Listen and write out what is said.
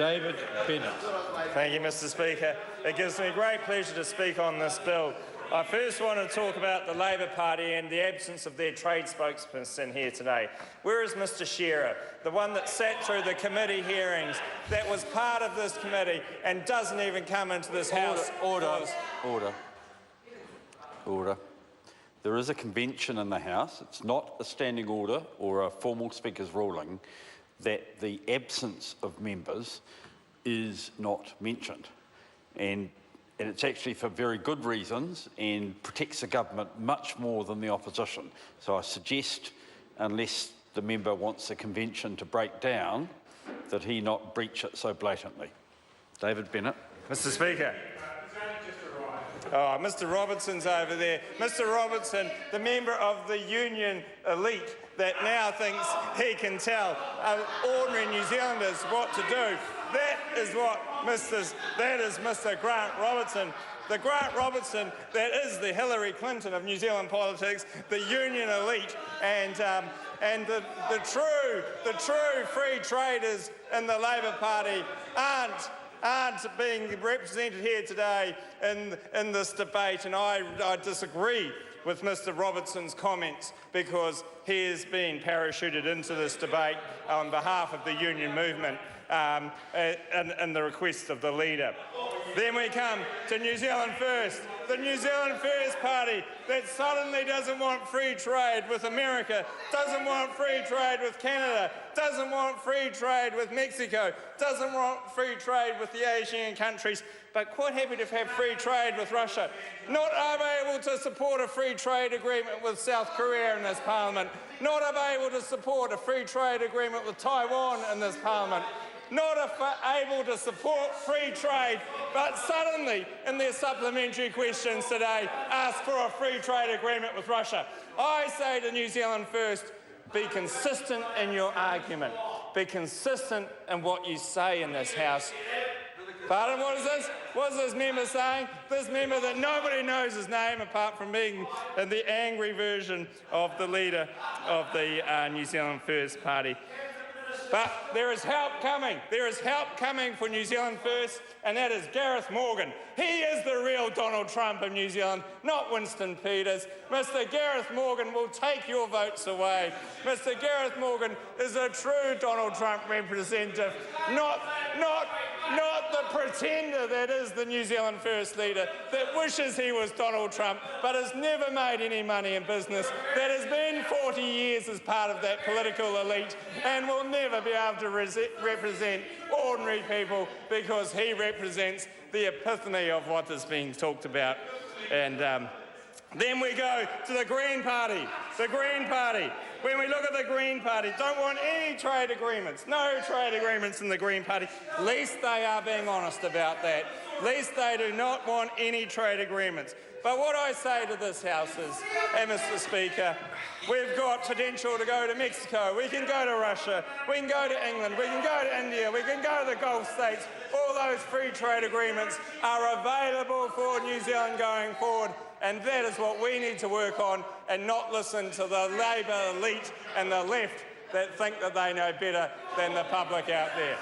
David Bennett. Thank you, Mr Speaker. It gives me great pleasure to speak on this bill. I first want to talk about the Labor Party and the absence of their trade spokesperson here today. Where is Mr Shearer, the one that sat through the committee hearings, that was part of this committee and doesn't even come into this House? Order. There is a convention in the House. It's not a standing order or a formal Speaker's ruling that the absence of members is not mentioned. And it's actually for very good reasons and protects the government much more than the opposition. So I suggest, unless the member wants the convention to break down, that he not breach it so blatantly. David Bennett. Mr Speaker. Oh, Mr Robertson's over there. Mr Robertson, the member of the union elite that now thinks he can tell ordinary New Zealanders what to do. That is Mr Grant Robertson. The Grant Robertson that is the Hillary Clinton of New Zealand politics, the union elite, and the true free traders in the Labor Party aren't being represented here today in this debate, and I disagree with Mr Robertson's comments because he has been parachuted into this debate on behalf of the union movement and the request of the leader. Then we come to New Zealand First, the New Zealand First Party that suddenly doesn't want free trade with America, doesn't want free trade with Canada, doesn't want free trade with Mexico, doesn't want free trade with the Asian countries, but quite happy to have free trade with Russia. Not able to support a free trade agreement with South Korea in this parliament, not able to support a free trade agreement with Taiwan in this parliament, not able to support free trade, but suddenly in their supplementary questions today ask for a free trade agreement with Russia. I say to New Zealand First, be consistent in your argument. Be consistent in what you say in this House. Pardon, what is this? What is this member saying? This member that nobody knows his name apart from being the angry version of the leader of the New Zealand First Party. But there is help coming. There is help coming for New Zealand First, and that is Gareth Morgan. He is the real Donald Trump of New Zealand, not Winston Peters. Mr Gareth Morgan will take your votes away. Mr Gareth Morgan is a true Donald Trump representative, not the pretender that is the New Zealand First leader, that wishes he was Donald Trump, but has never made any money in business, that has been 40 years as part of that political elite and will never be able to represent ordinary people because he represents the epiphany of what is being talked about. And then we go to the Green Party. The Green Party. When we look at the Green Party, don't want any trade agreements. No trade agreements in the Green Party. At least they are being honest about that. At least they do not want any trade agreements. But what I say to this House is, Mr Speaker, we've got potential to go to Mexico, we can go to Russia, we can go to England, we can go to India, we can go to the Gulf states. All those free trade agreements are available for New Zealand going forward, and that is what we need to work on and not listen to the Labor elite and the left that think that they know better than the public out there.